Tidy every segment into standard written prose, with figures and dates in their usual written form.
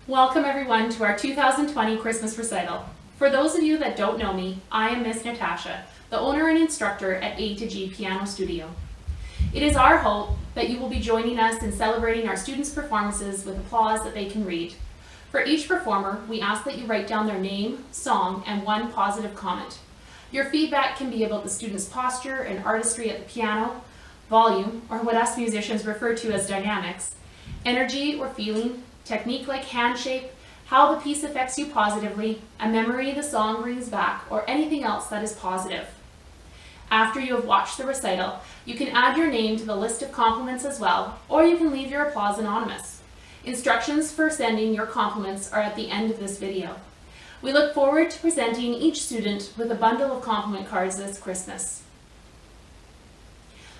Welcome everyone to our 2020 Christmas Recital. For those of you that don't know me, I am Miss Natasha, the owner and instructor at A to G Piano Studio. It is our hope that you will be joining us in celebrating our students' performances with applause that they can read. For each performer, we ask that you write down their name, song, and one positive comment. Your feedback can be about the student's posture and artistry at the piano, volume, or what us musicians refer to as dynamics, energy or feeling, technique like hand shape, how the piece affects you positively, a memory the song brings back, or anything else that is positive. After you have watched the recital, you can add your name to the list of compliments as well, or you can leave your applause anonymous. Instructions for sending your compliments are at the end of this video. We look forward to presenting each student with a bundle of compliment cards this Christmas.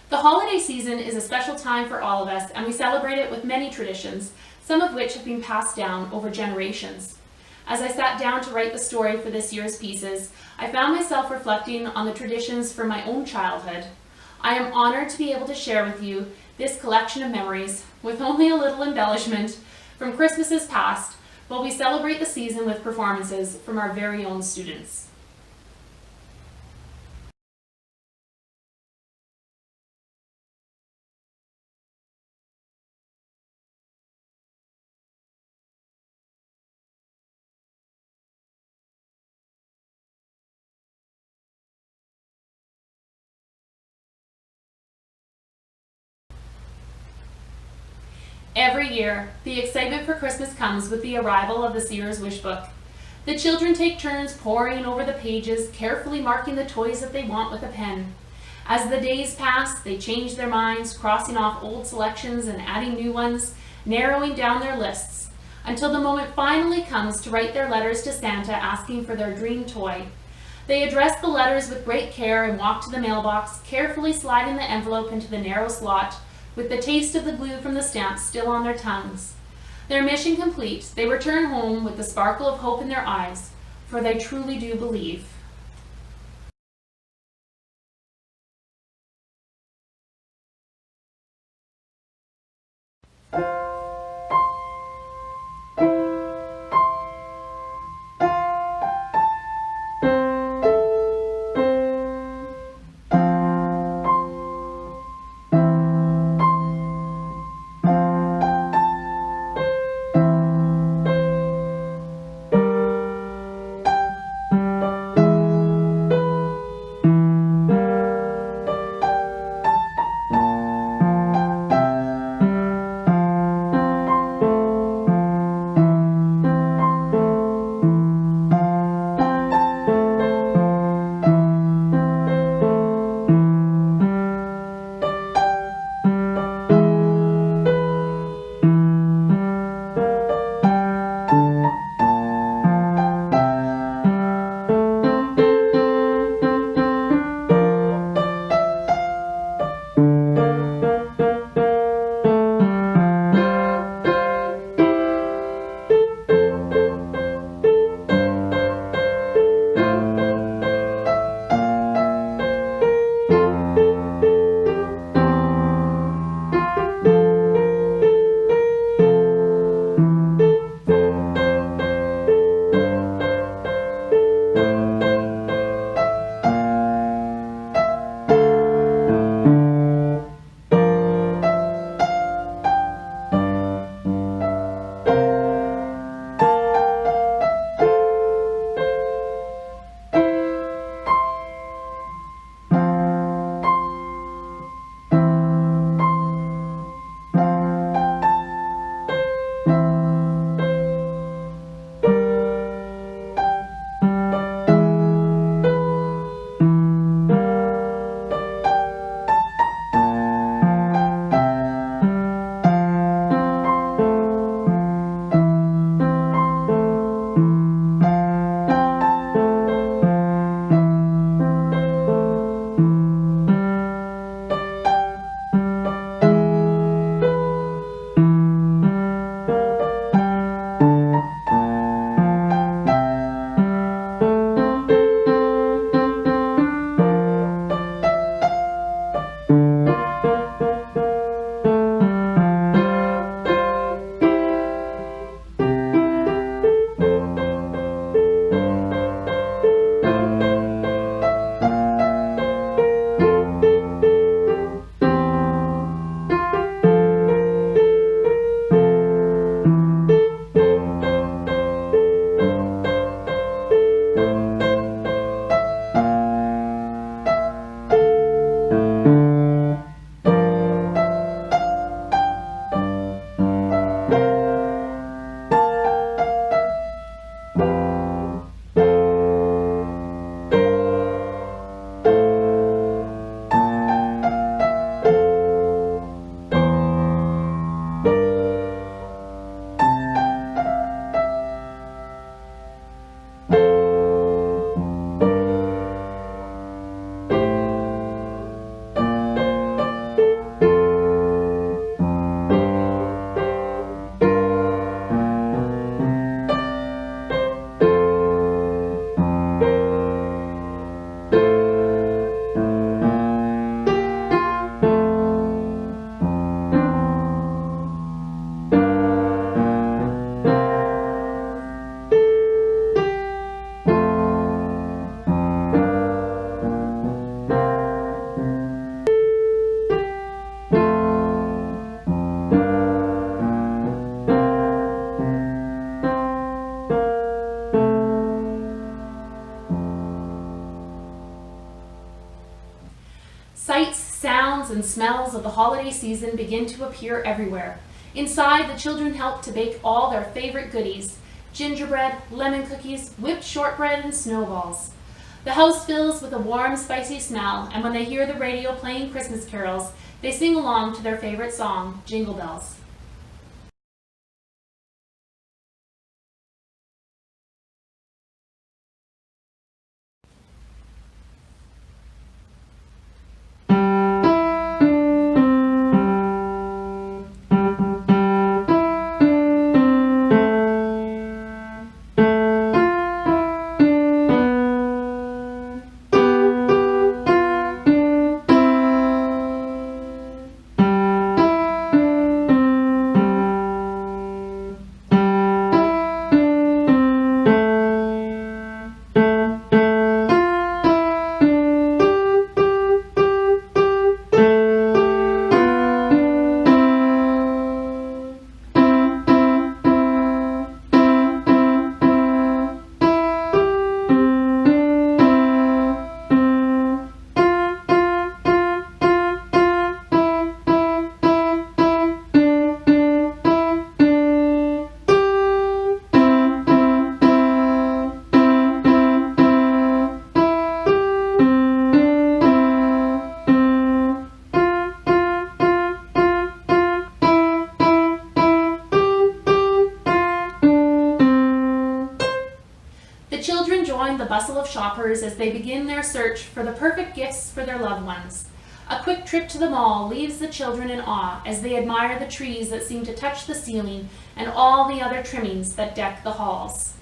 The holiday season is a special time for all of us, and we celebrate it with many traditions, some of which have been passed down over generations. As I sat down to write the story for this year's pieces, I found myself reflecting on the traditions from my own childhood. I am honored to be able to share with you this collection of memories, with only a little embellishment, from Christmases past, while we celebrate the season with performances from our very own students. Every year, the excitement for Christmas comes with the arrival of the Seer's Wish Book. The children take turns poring over the pages, carefully marking the toys that they want with a pen. As the days pass, they change their minds, crossing off old selections and adding new ones, narrowing down their lists, until the moment finally comes to write their letters to Santa asking for their dream toy. They address the letters with great care and walk to the mailbox, carefully sliding the envelope into the narrow slot, with the taste of the glue from the stamps still on their tongues. Their mission complete, they return home with the sparkle of hope in their eyes, for they truly do believe. smells of the holiday season begin to appear everywhere. Inside, the children help to bake all their favorite goodies: gingerbread, lemon cookies, whipped shortbread, and snowballs. The house fills with a warm, spicy smell, and when they hear the radio playing Christmas carols, they sing along to their favorite song, Jingle Bells. The children join the bustle of shoppers as they begin their search for the perfect gifts for their loved ones. A quick trip to the mall leaves the children in awe as they admire the trees that seem to touch the ceiling and all the other trimmings that deck the halls.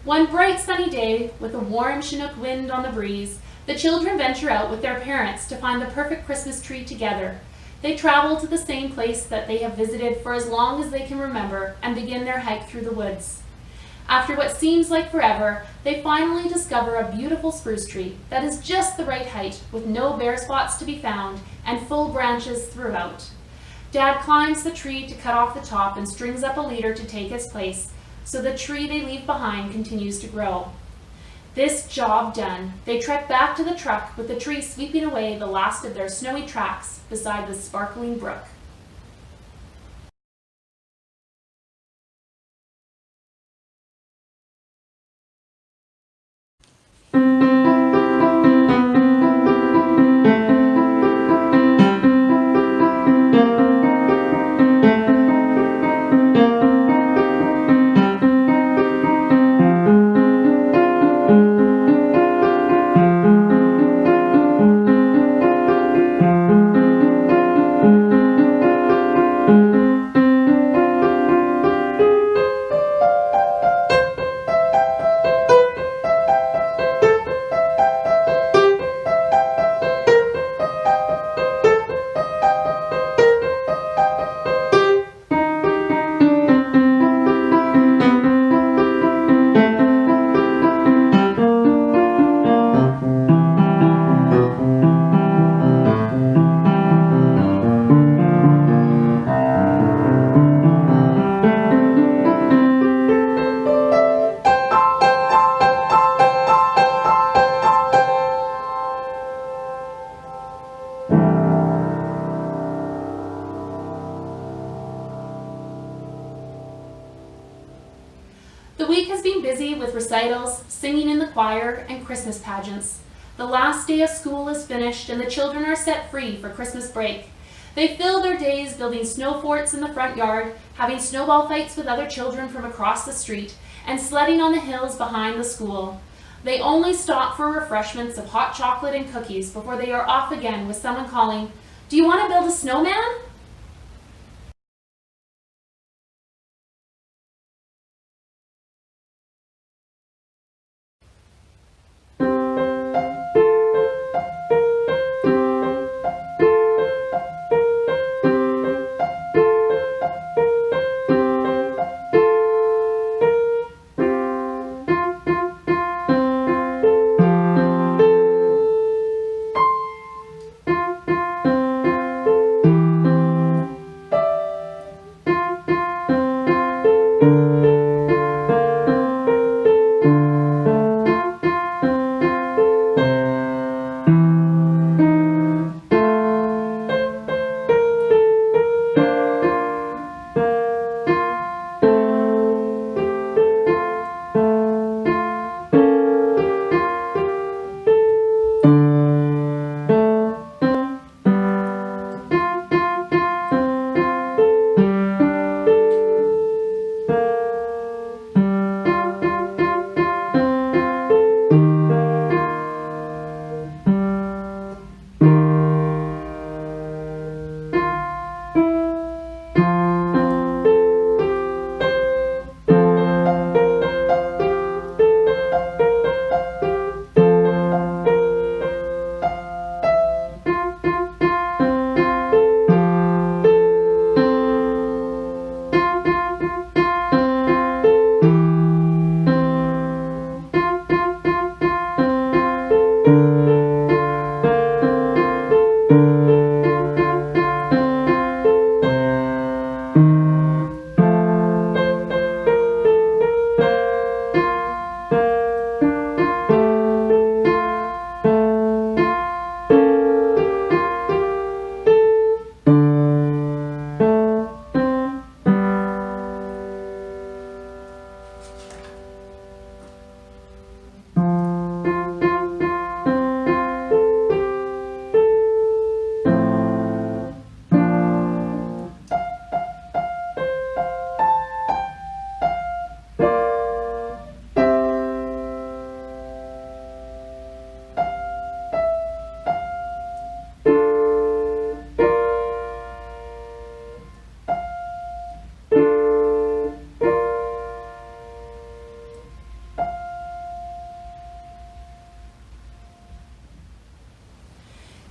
One bright sunny day, with a warm Chinook wind on the breeze, the children venture out with their parents to find the perfect Christmas tree together. They travel to the same place that they have visited for as long as they can remember and begin their hike through the woods. After what seems like forever, they finally discover a beautiful spruce tree that is just the right height, with no bare spots to be found and full branches throughout. Dad climbs the tree to cut off the top and strings up a leader to take its place, so the tree they leave behind continues to grow. This job done, they trek back to the truck with the tree sweeping away the last of their snowy tracks beside the sparkling brook. The week has been busy with recitals, singing in the choir, and Christmas pageants. The last day of school is finished and the children are set free for Christmas break. They fill their days building snow forts in the front yard, having snowball fights with other children from across the street, and sledding on the hills behind the school. They only stop for refreshments of hot chocolate and cookies before they are off again with someone calling, "Do you want to build a snowman?"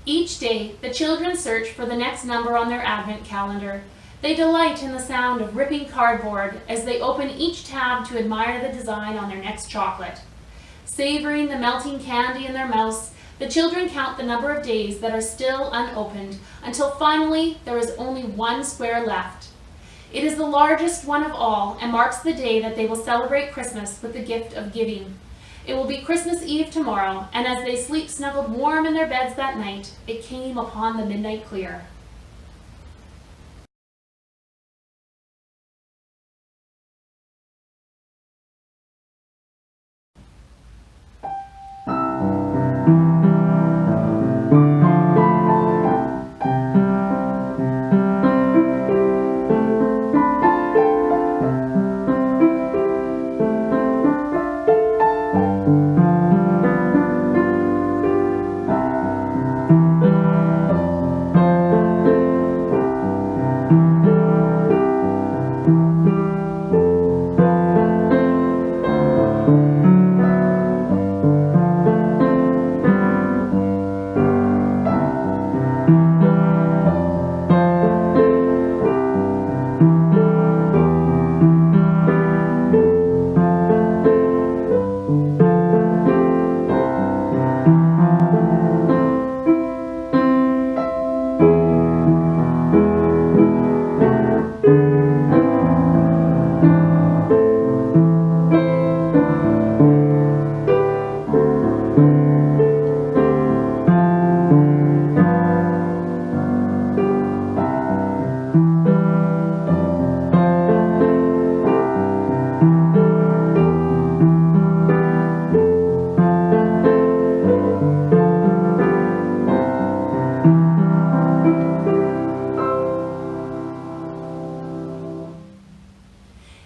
Each day, the children search for the next number on their advent calendar. They delight in the sound of ripping cardboard as they open each tab to admire the design on their next chocolate. Savoring the melting candy in their mouths, the children count the number of days that are still unopened until finally there is only one square left. It is the largest one of all and marks the day that they will celebrate Christmas with the gift of giving. It will be Christmas Eve tomorrow, and as they sleep snuggled warm in their beds that night, it came upon the midnight clear.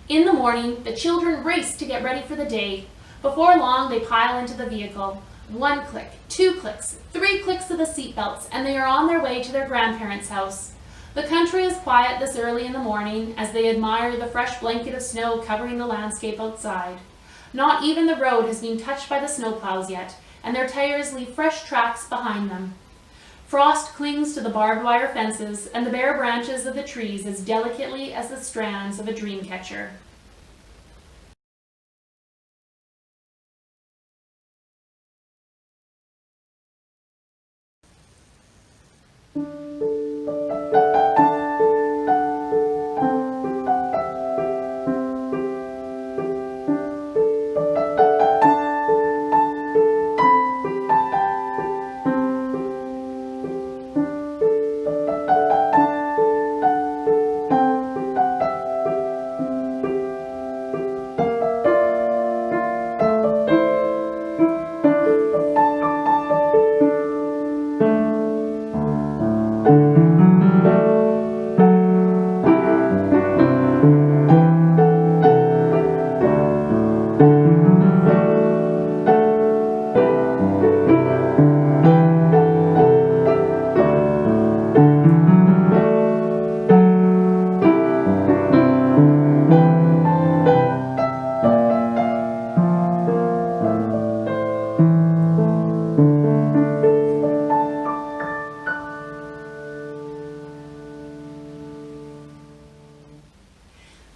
In the morning, the children race to get ready for the day. Before long, they pile into the vehicle. 1 click, 2 clicks, 3 clicks of the seatbelts, and they are on their way to their grandparents' house. The country is quiet this early in the morning as they admire the fresh blanket of snow covering the landscape outside. Not even the road has been touched by the snowplows yet, and their tires leave fresh tracks behind them. Frost clings to the barbed wire fences and the bare branches of the trees as delicately as the strands of a dream catcher.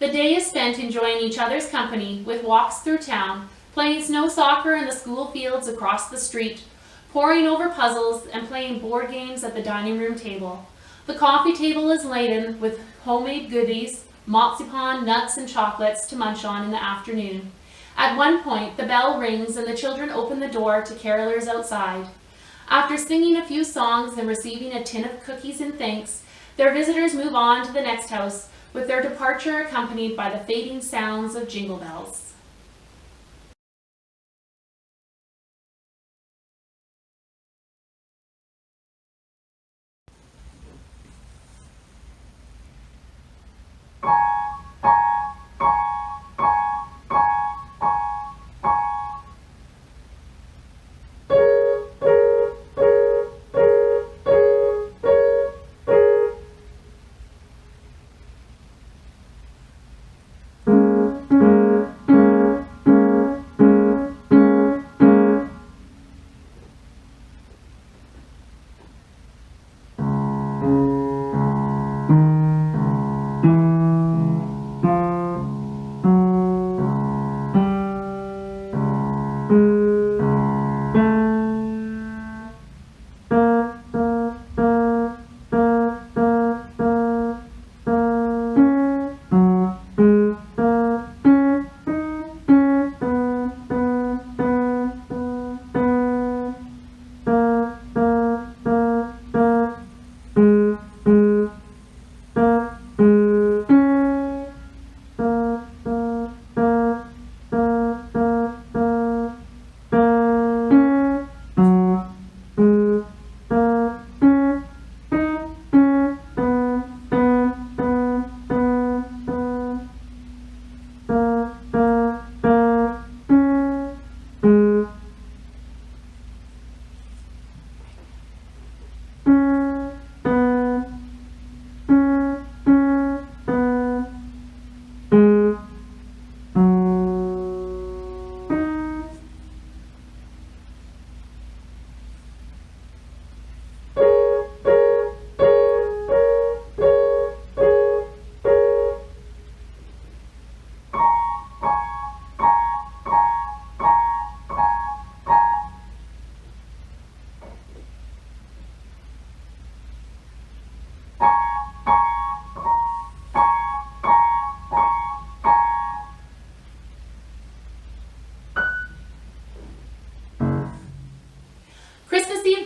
The day is spent enjoying each other's company with walks through town, playing snow soccer in the school fields across the street, poring over puzzles and playing board games at the dining room table. The coffee table is laden with homemade goodies, marzipan, nuts, and chocolates to munch on in the afternoon. At one point, the bell rings and the children open the door to carolers outside. After singing a few songs and receiving a tin of cookies and thanks, their visitors move on to the next house, with their departure accompanied by the fading sounds of jingle bells.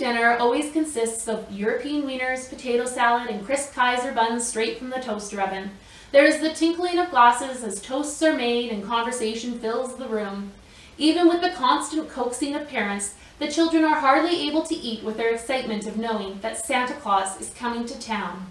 dinner always consists of European wieners, potato salad, and crisp Kaiser buns straight from the toaster oven. There is the tinkling of glasses as toasts are made and conversation fills the room. Even with the constant coaxing of parents, the children are hardly able to eat with their excitement of knowing that Santa Claus is coming to town.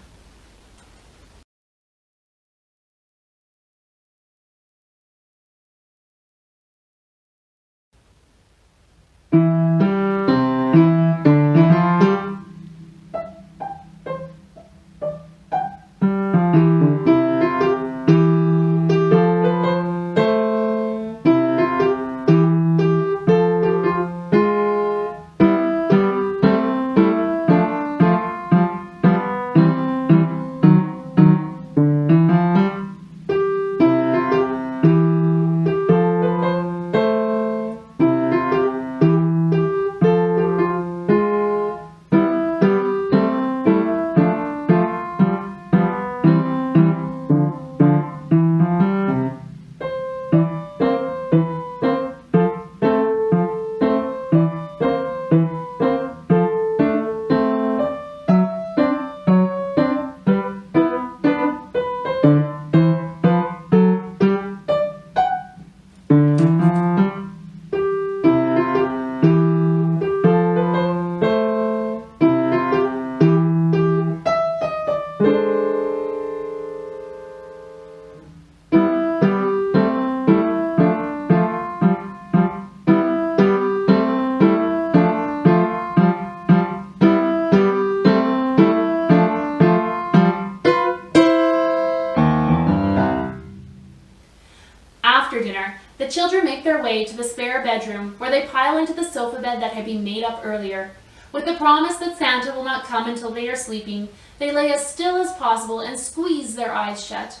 After dinner, the children make their way to the spare bedroom where they pile into the sofa bed that had been made up earlier. With the promise that Santa will not come until they are sleeping, they lay as still as possible and squeeze their eyes shut.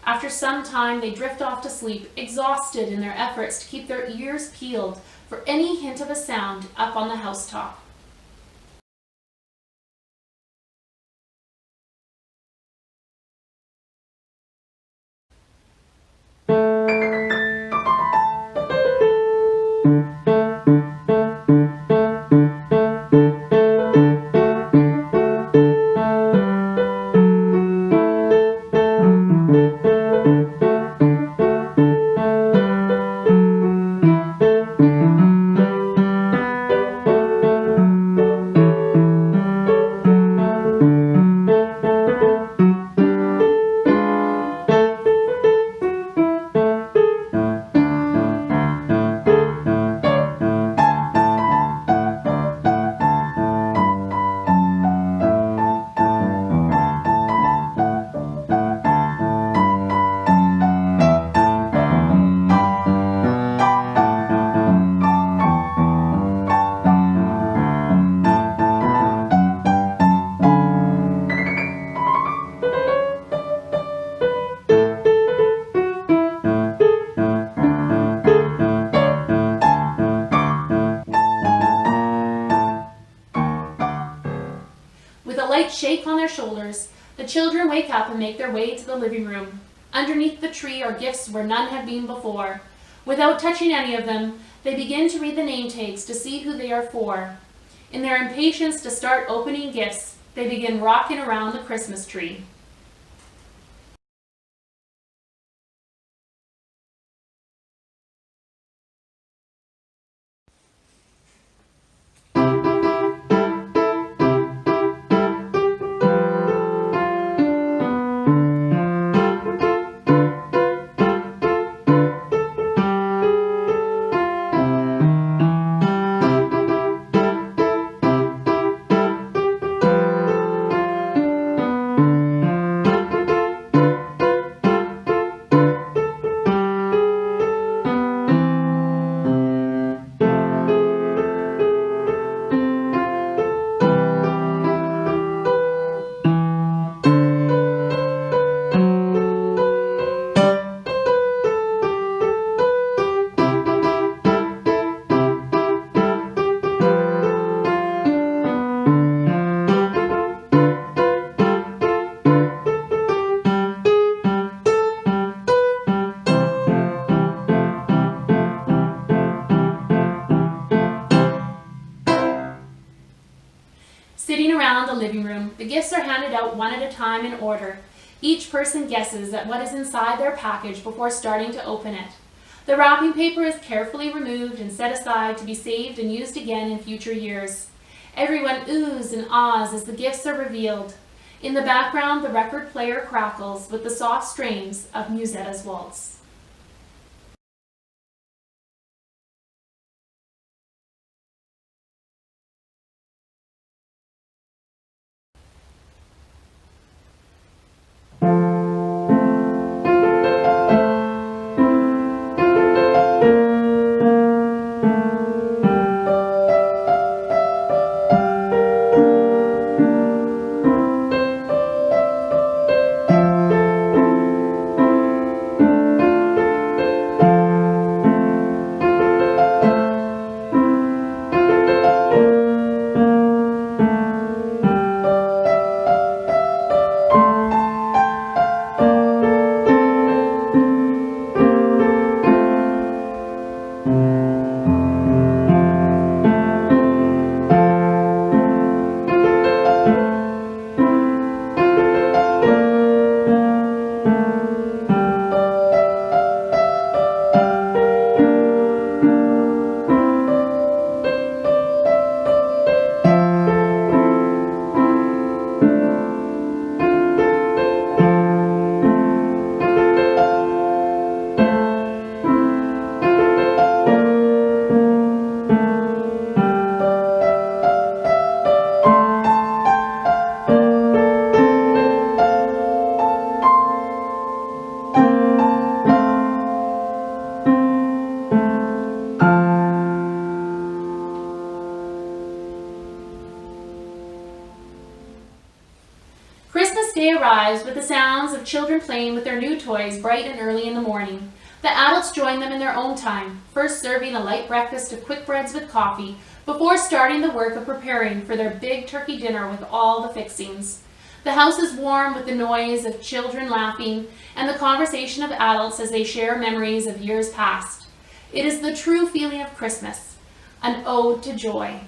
After some time, they drift off to sleep, exhausted in their efforts to keep their ears peeled for any hint of a sound up on the housetop. With a light shake on their shoulders, the children wake up and make their way to the living room. Underneath the tree are gifts where none have been before. Without touching any of them, they begin to read the name tags to see who they are for. In their impatience to start opening gifts, they begin rocking around the Christmas tree. are handed out one at a time in order. Each person guesses at what is inside their package before starting to open it. The wrapping paper is carefully removed and set aside to be saved and used again in future years. Everyone oohs and ahs as the gifts are revealed. In the background, the record player crackles with the soft strains of Musetta's Waltz. Christmas Day arrives with the sounds of children playing with their new toys bright and early in the morning. The adults join them in their own time, first serving a light breakfast of quick breads with coffee before starting the work of preparing for their big turkey dinner with all the fixings. The house is warm with the noise of children laughing and the conversation of adults as they share memories of years past. It is the true feeling of Christmas, an ode to joy.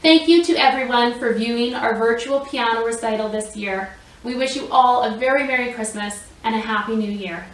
Thank you to everyone for viewing our virtual piano recital this year. We wish you all a very Merry Christmas and a Happy New Year.